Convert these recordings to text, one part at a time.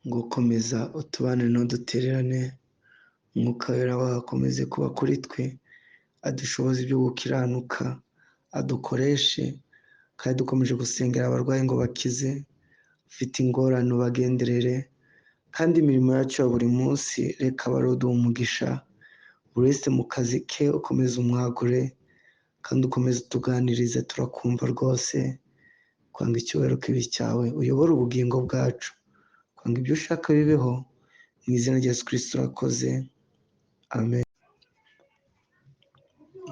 ngo komeza utubane n'udutererane, umwuka wera wawe akomeze kuba kuri twe, adushoboze ibyo gukiranuka, adukoreshe kandi dukomeje gusengera abarwayi ngo bakize, ufite ingorane ubagenderere, kandi imirimo yacu ya buri munsi reka baruduha umugisha, buri wese mu kazi ke ukomeze umwagure kandi ukomeze utuganirize, turakumva rwose, kwanga icyubahiro kibi cyawe, uyobore ubugingo bwacu, kwanga ibyo ushaka bibeho, mu izina rya Yesu Kristo urakoze, amen.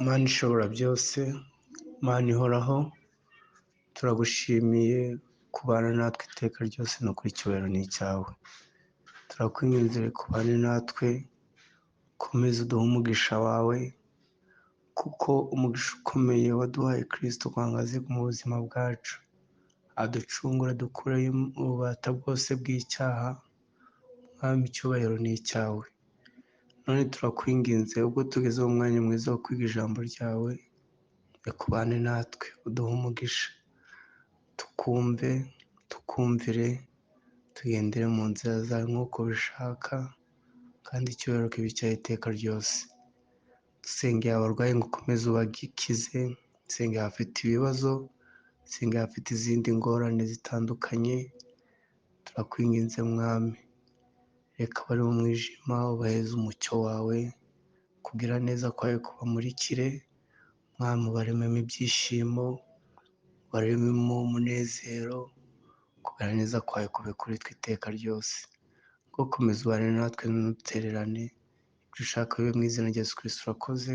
Mana ishobora byose, Mana ihoraho, turagushimiye kubana natwe iteka ryose no kuri icyubahiro ni icyawe, turakwinginze kubane natwe, komeza uduhe umugisha wawe, kuko umugisha ukomeye waduhaye Kristo kwangaze mu buzima bwacu, aducungura dukure mu bubata bwose bw'icyaha, mwami icyubahiro ni icyawe. None turakwinginze ubwo tugeze mu mwanya mwiza wo kwiga ijambo ryawe, rekubane natwe uduhe umugisha, tukumve, tukumvire, tugendere mu nzira zawe nk'uko bishaka, kandi icyubahiro kibe icyawe iteka ryose. Dusengeye abarwayi ngo ukomeze ubakize, dusengeye abafite ibibazo, dusengeye abafite izindi ngorane zitandukanye, turakwinginze mwami, reka bari mu mwijima ubaheze umucyo wawe, kugira neza kwawe kubamurikire, mwami ubarememo ibyishimo, ubarememo umunezero, kugira neza kwawe kube kuri twe iteka ryose, ngo komeza ubane natwe ntudutererane, ibyo ushaka bibe mu izina rya Yesu Kristo urakoze,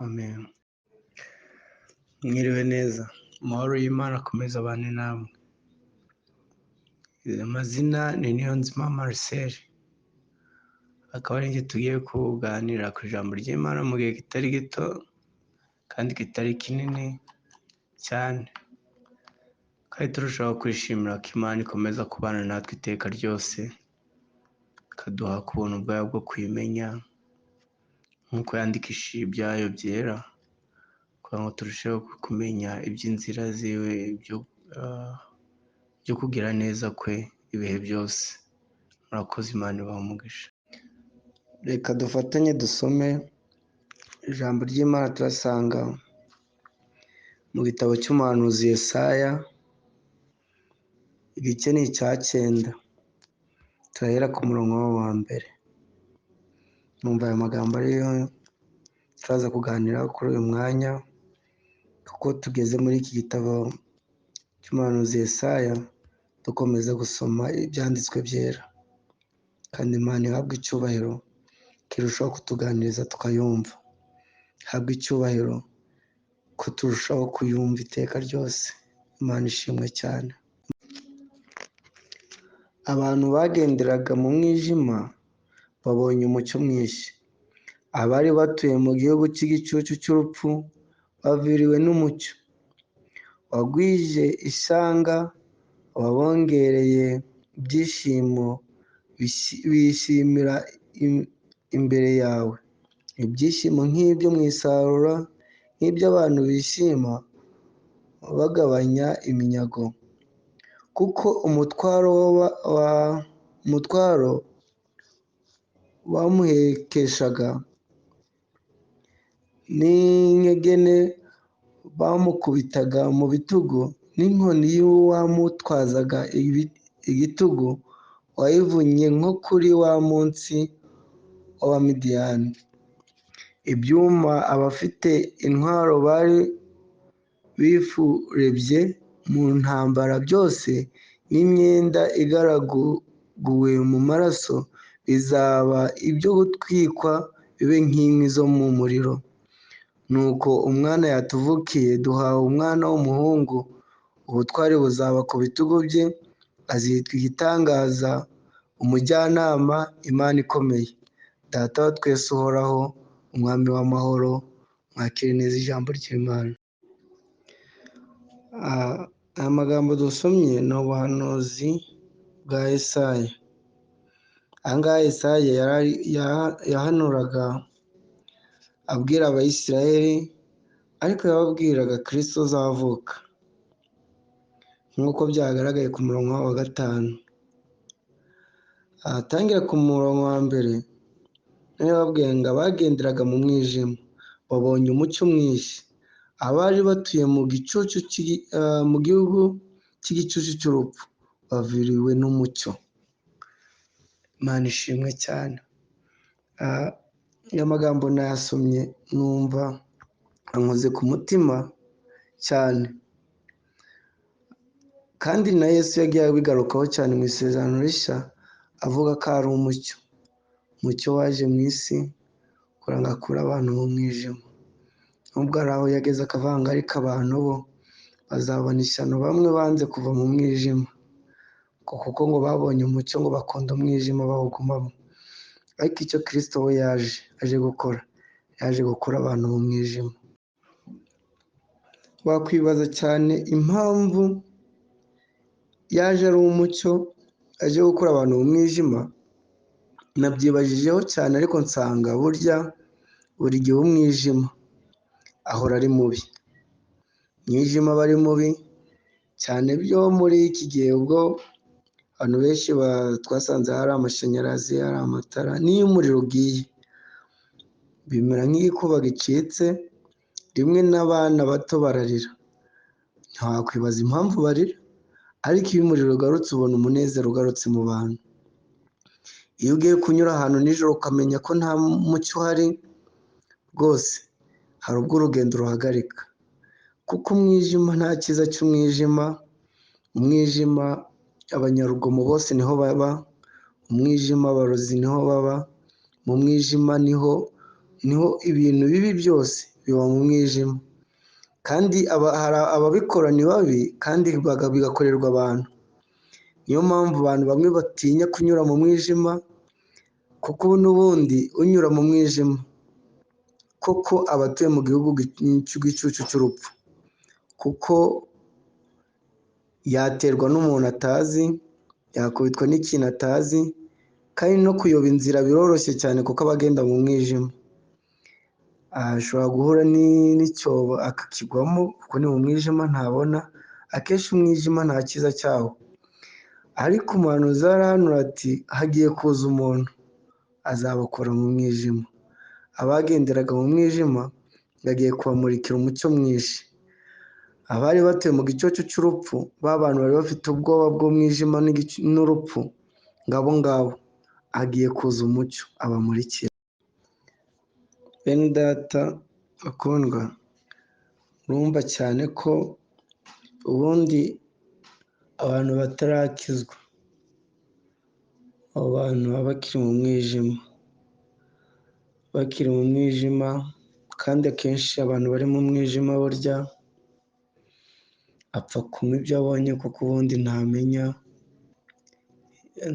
amen. Mwiriwe neza, amahoro y'Imana akomeza abane namwe. Amazina ni Niyonzima Marcel, akaba ari njye tugiye kuganira ku ijambo ry'Imana mu gihe kitari gito kandi kitari kinini cyane, kandi turushaho kwishimira ko Imana ikomeza kubana natwe iteka ryose, ikaduha ku buntu bwayo bwo kuyimenya nk'uko yandikishije ibyayo byera, kugira ngo turusheho kumenya iby'inzira ziwe, byo kugira neza kwe ibihe byose. Murakoze, Imana ibahe umugisha. Reka dufatanye dusome ijambo ry'Imana, turasanga mu gitabo cy'umuhanuzi Yesaya, igice ni icya 9, turahera ku murongo wa mbere. Numva ayo magambo ariyo turaza kuganira kuri uyu mwanya, kuko tugeze muri iki gitabo cy'umuhanuzi Yesaya, dukomeza gusoma ibyanditswe byera, kandi Imana ihabwe icyubahiro, kirushaho kutuganiriza tukayumva, ihabwe icyubahiro ko turushaho kuyumva iteka ryose. Imana ishimwe cyane. Abantu bagenderaga mu mwijima babonye umucyo mwinshi, abari batuye mu gihugu cy'igicucu cy'urupfu baviriwe n'umucyo. Wagwije ishyanga, wabongereye ibyishimo, bishimira imbere yawe, ibyishimo nk'ibyo mu isarura, nk'ibyo abantu bishima bagabanya iminyago, kuko umutwaro bamuhekeshaga n'inkegene bamukubitaga mu bitugu, n'inkoni y'uwamutwazaga igitugu wayivunnye nko kuri wa munsi w'Abamidiyani. Ibyuma abafite intwaro bari bifurebye mu ntambara byose, n'imyenda igaraguwe mu maraso, bizaba ibyo gutwikwa bibe nk'inkwi zo mu muriro. Nuko umwana yatuvukiye, duhawe umwana w'umuhungu, ubutware buzaba ku bitugu bye, azitwa igitangaza, umujyanama, Imana ikomeye, Data wa twese uhoraho, umwami w'amahoro. Mwakire neza ijambo ry'Imana. Aya magambo dusomye ni ubuhanuzi bwa Yesaya. Aha ngaha Yesaya yahanuraga abwira Abayisiraheli, ariko yababwiraga Kristo uzavuka, nk'uko byagaragaye ku murongo wa 5. Atangira ku murongo wa mbere niyo babwiye ngo abagenderaga mu mwijima babonye umucyo mwinshi, abari batuye mu gihugu cy'igicucu cy'urupfu baviriwe n'umucyo. Imana ishimwe cyane. Aya magambo nayasomye numva ankoze ku mutima cyane, kandi na Yesu yagiye abigarukaho cyane mu isezerano rishya avuga ko ari umucyo waje mu isi kugira ngo akure abantu mu mwijima. Nubwo ari aho yageze akavanga, ariko abantu bo bazabona ishyano bamwe banze kuva mu mwijima kuko ngo babonye umucyo ngo bakunda umwijima bawugumamo. Ariko icyo Kristo we yaje gukora, yaje gukura abantu mu mwijima. Wakwibaza cyane impamvu yaje ari umucyo, aje gukura abantu mu mwijima. Nabyibajijeho cyane, ariko nsanga burya buri gihe umwijima ahora ari mubi. Umwijima aba ari mubi cyane byo muri iki gihe, ubwo abantu benshi twasanze hari amashanyarazi, hari amatara, n'iyo umuriro ugiye bimera nk'igikuba gicitse, rimwe n'abana bato bararira. Ntiwakwibaza impamvu barira, ariko iyo umuriro ugarutse ubona umunezero ugarutse mu bantu. Iyo ugiye kunyura ahantu nijoro ukamenya ko nta mucyo uhari, rwose hari ubwo urugendo ruhagarika, kuko umwijima, nta cyiza cy'umwijima. Umwijima abanyarugomo bose niho baba, umwijima abarozi niho baba, mu mwijima niho ibintu bibi byose biba mu mwijima. Kandi hari ababikora ni babi, kandi bigakorerwa abantu. Niyo mpamvu abantu bamwe batinya kunyura mu mwijima, kuko n'ubundi unyura mu mwijima koko aba atuye mu gihugu cy'igicucu cy'urupfu, kuko yaterwa n'umuntu atazi, yakubitwa n'ikintu atazi, kandi no kuyoba inzira biroroshye cyane kuko aba agenda mu mwijima. Ashobora guhura n'icyobo akakigwamo kuko ni mu mwijima, ntabona. Akenshi umwijima nta cyiza cyawo, ariko umuhanuzi arahanura ati hagiye kuza umuntu azabakura mu mwijima. Abagenderaga mu mwijima yagiye kubamurikira umucyo mwinshi. Abari batuye mu gicucu cy'urupfu, ba bantu bari bafite ubwoba bw'umwijima n'urupfu, ngabo agiye kuza umucyo abamurikira. Bene data bakundwa, urumva cyane ko ubundi abantu batarakizwa, abo bantu baba bakiri mu mwijima, kandi akenshi abantu bari mu mwijima burya apfa kunywa ibyo abonye, kuko ubundi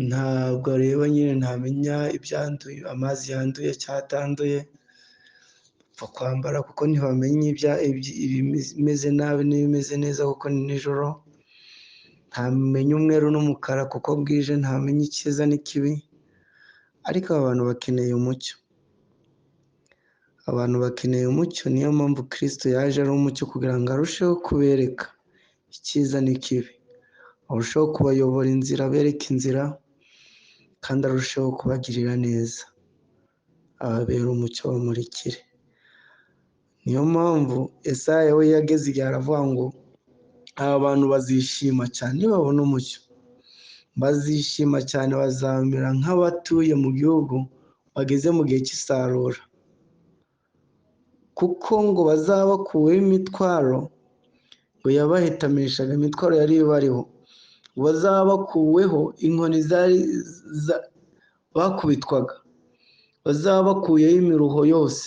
ntabwo areba nyine, ntamenya ibyanduye, amazi yanduye cyangwa atanduye. Apfa kwambara kuko ntibamenya ibimeze nabi n'ibimeze neza kuko ni nijoro. Ntamenya umweru n'umukara kuko bwije, ntamenya icyiza n'ikibi. Ariko abantu bakeneye umucyo, abantu bakeneye umucyo. Niyo mpamvu Kristo yaje ari umucyo, kugira ngo arusheho kubereka icyiza n'ikibi, arusheho kubayobora inzira, abereka inzira, kandi arusheho kubagirira neza, ababera umucyo bamurikire. Niyo mpamvu Yesaya we yageze igihe aravuga ngo aba bantu bazishima cyane nibabona umucyo, bazishima cyane, bazamera nk'abatuye mu gihugu bageze mu gihe cy'isarura, kuko ngo bazaba bakuweho imitwaro ngo yabahetamishaga, imitwaro yari ibariho. Bazaba bakuweho inkoni bakubitwaga, bazaba bakuyeho imiruho yose,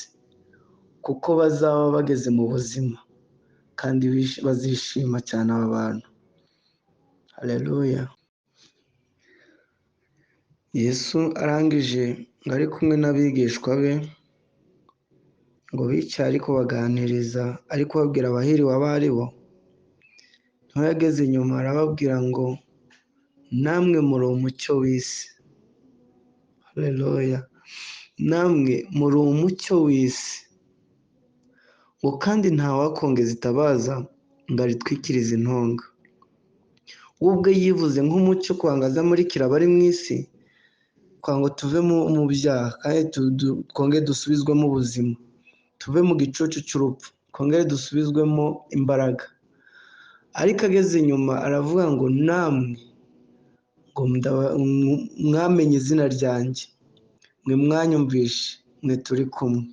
kuko bazaba bageze mu buzima, kandi bazishima cyane aba bantu. Haleluya. Yesu arangije ngo ari kumwe n'abigishwa be, ngo bicaye ariko baganiriza, ariko babwira abahiriwe abo ari bo. Niho yageze inyuma arababwira ngo namwe muri umucyo w'isi. Haleluya. Namwe muri umucyo w'isi, ngo kandi ntawakongeza itabaza ngo aritwikirize intonga. We ubwe yivuze nk'umucyo kugira ngo aze amurikire abari mu isi, kwa ngo tuve mu byaha kandi twongere dusubizwemo ubuzima, tuve mu gicucu cy'urupfu twongere dusubizwemo imbaraga. Ariko ageze inyuma aravuga ngo namwe ngo mwamenye izina ryanjye, mwe mwanyumvishe, mwe turi kumwe,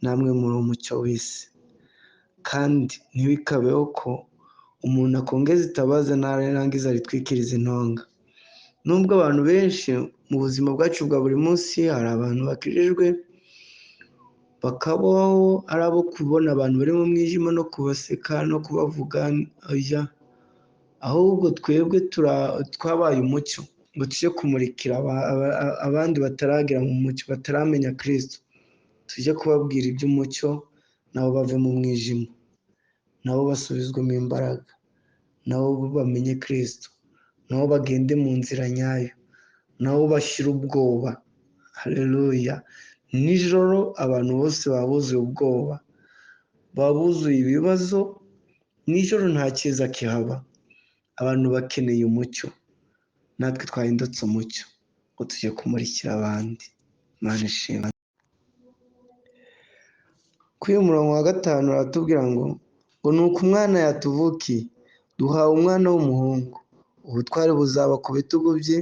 namwe muri umucyo w'isi. Kandi ntibikabeho ko umuntu akongeza itabaza narangiza ritwikiriza intonga. Nubwo abantu benshi mu buzima bwacu bwa buri munsi hari abantu bakijijwe bakabaho ari abo kubona abantu bari mu mwijima no kubaseka no kubavuga oya, ahubwo twebwe twabaye umucyo ngo tujye kumurikira abandi bataragera mu mucyo, bataramenya Kristo, tujye kubabwira iby'umucyo nabo bave mu mwijima, nabo basubizwemo imbaraga, nabo bamenye Kristo, nabo bagende mu nzira nyayo, nabo bashyira ubwoba. Haleluya! Nijoro abantu bose babuzuye ubwoba, babuzuye ibibazo, nijoro nta cyiza kihaba, abantu bakeneye umucyo. Natwe twahindutse umucyo ngo tujye kumurikira abandi. Imana ishimwe. Kuri uyu murongo wa 5 aratubwira ngo ni uko umwana yatuvukiye, duhawe umwana w'umuhungu, ubutware buzaba ku bitugu bye,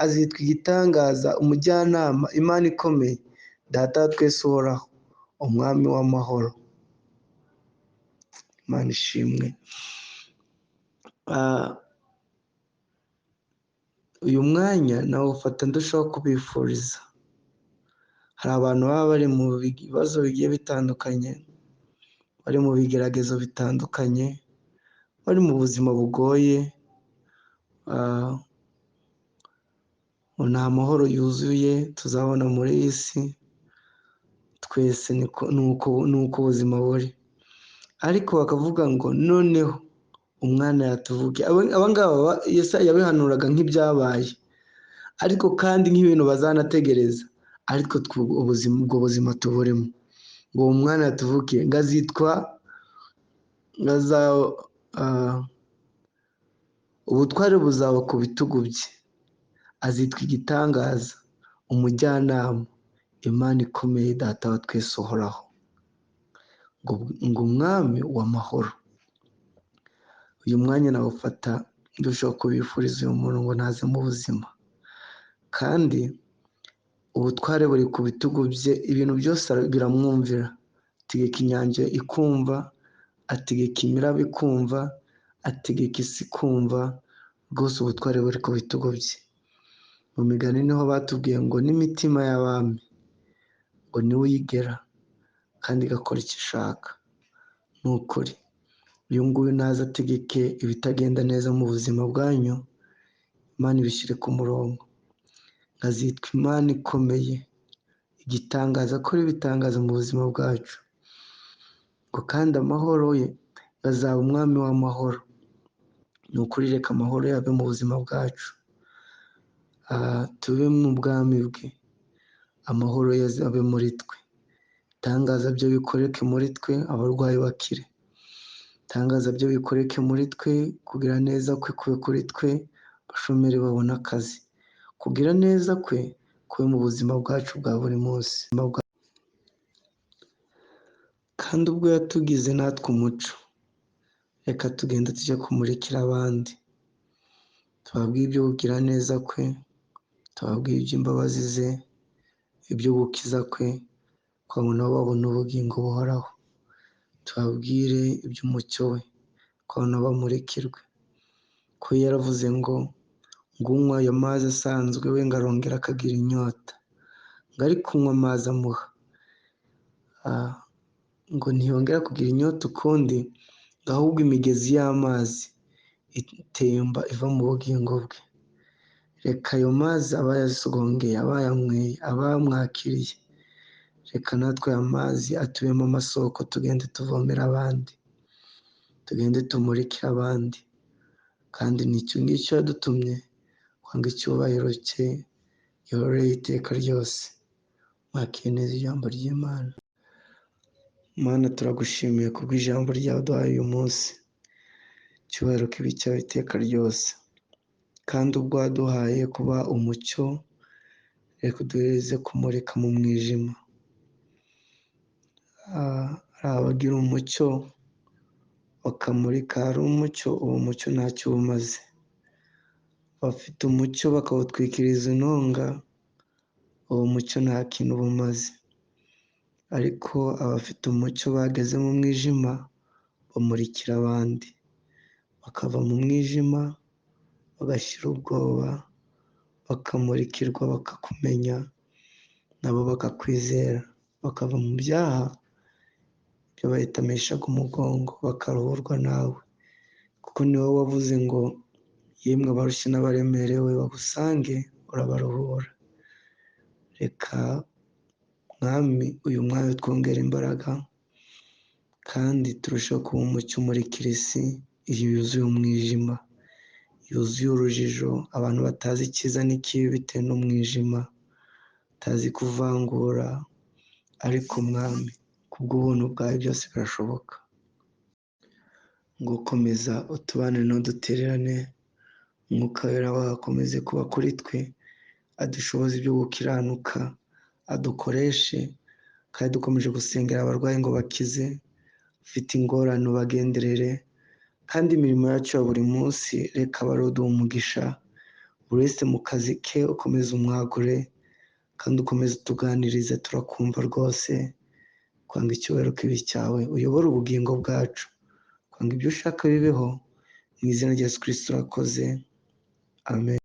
azitwa igitangaza, umujyanama, Imana ikomeye, Data wa twese uhoraho, umwami w'amahoro. Imana ishimwe. Uyu mwanya nawufata ndushaho kubifuriza. Hari abantu baba bari mu bibazo bigiye bitandukanye, bari mu bigeragezo bitandukanye, bari mu buzima bugoye, nta mahoro yuzuye tuzabona muri iyi si. Twese ni uko ubuzima buri, ariko bakavuga ngo noneho umwana yatuvukiye. Aba ngaba Yesaya yabihanuraga nk'ibyabaye, ariko kandi nk'ibintu bazanategereza, ariko ubwo buzima tuburimo. Ngo umwana yatuvukiye, ngo azitwa ubutware buzaba ku bitugu bye, azitwa igitangaza, umujyanama, Imana ikomeye, Data wa twese uhoraho, ngo umwami w'amahoro. Uyu mwanya nawufata ndushaho kubifuriza uyu muntu ngo naze mu buzima, kandi ubutware buri ku bitugu bye, ibintu byose biramwumvira. Ategeka inyanja ikumva, ategeka imiraba ikumva, ategeka isi kumva, rwose ubutware buri ku bitugu bye. Mu migani niho batubwiye ngo n'imitima y'abami ngo niwe uyigera kandi igakora icyo ishaka. Ni ukuri uyu nguyu naza ategeke ibitagenda neza mu buzima bwanyu, Imana ibishyire ku murongo. Azitwa Imana ikomeye, igitangaza, akora ibitangaza mu buzima bwacu, ngo kandi amahoro ye azaba umwami w'amahoro. Ni ukuri reka amahoro yabe mu buzima bwacu, tube mu bwami bwe, amahoro ye abe muri twe. Itangaza byo bikoreke muri twe, abarwayi bakire. Itangaza byo bikoreke muri twe, kugira neza kwe kube kuri twe, abashomeri babona akazi. Kugira neza kwe kube mu buzima bwacu bwa buri munsi. Kandi ubwo yatugize natwe umuco, reka tugende tujye kumurikira abandi, tubabwire ibyo kugira neza kwe, tubabwire iby'imbabazi ze, ibyo gukiza kwe, kugira ngo nabo babone ubugingo buhoraho. Tubabwire iby'umucyo we, kugira ngo nabo bamurikirwe. Ko yaravuze ngo unywa ayo mazi asanzwe we ngo arongera akagira inyota, ngo ari kunywa amazi amuha, ngo ntiyongera kugira inyota ukundi, ngo ahubwo imigezi y'amazi itemba iva mu bugingo bwe. Reka ayo mazi aba yasogongeye, aba yanyweye, aba yamwakiriye, reka natwe aya mazi atubemo amasoko, tugende tuvomera abandi, tugende tumurikire abandi. Kandi nicyo ngicyo yadutumye, kwanga icyubahiro cye gihoreye iteka ryose. Mwakire neza ijambo ry'Imana. Mana, turagushimiye kubw'ijambo ryawe duhaye uyu munsi, icyubahiro kibe cyawe iteka ryose. Kandi ubwo waduhaye kuba umucyo, reka uduhereze kumurika mu mwijima. Hari abagira umucyo bakamurika, hari umucyo, uwo mucyo ntacyo uba umaze. Bafite umucyo bakawutwikiriza intonga, uwo mucyo nta kintu uba umaze. Ariko abafite umucyo bageze mu mwijima bamurikira abandi, bakava mu mwijima bagashira ubwoba, bakamurikirwa, bakakumenya, nabo bakakwizera, bakava mu byaha ibyo bahitamishaga umugongo, bakaruhurwa nawe, kuko ni wowe wavuze ngo yemwe abarushye n'abaremerewe bagusange urabaruhura. Reka mwami, uyu mwanya twongera imbaraga kandi turushaho kuba umucyo umurikira isi iyo yuzuye umwijima, yuzuye urujijo, abantu batazi icyiza n'ikibi bitewe n'umwijima, batazi kuvangura. Ariko mwami, kubw'ubuntu bwawe byose birashoboka. Ngo komeza utubane n'udutererane, umwuka wera wawe akomeze kuba kuri twe, adushoboze ibyo gukiranuka, adukoreshe, kandi dukomeje gusengera abarwayi ngo bakize, ufite ingorane ubagenderere, kandi imirimo yacu ya buri munsi reka baruduha umugisha, buri wese mu kazi ke ukomeze umwagure, kandi ukomeze utuganirize, turakumva rwose. Kwanga icyubahiro kibi cyawe, uyobore ubugingo bwacu, kwanga ibyo ushaka bibeho, mu izina rya Yesu Kristo urakoze, amen.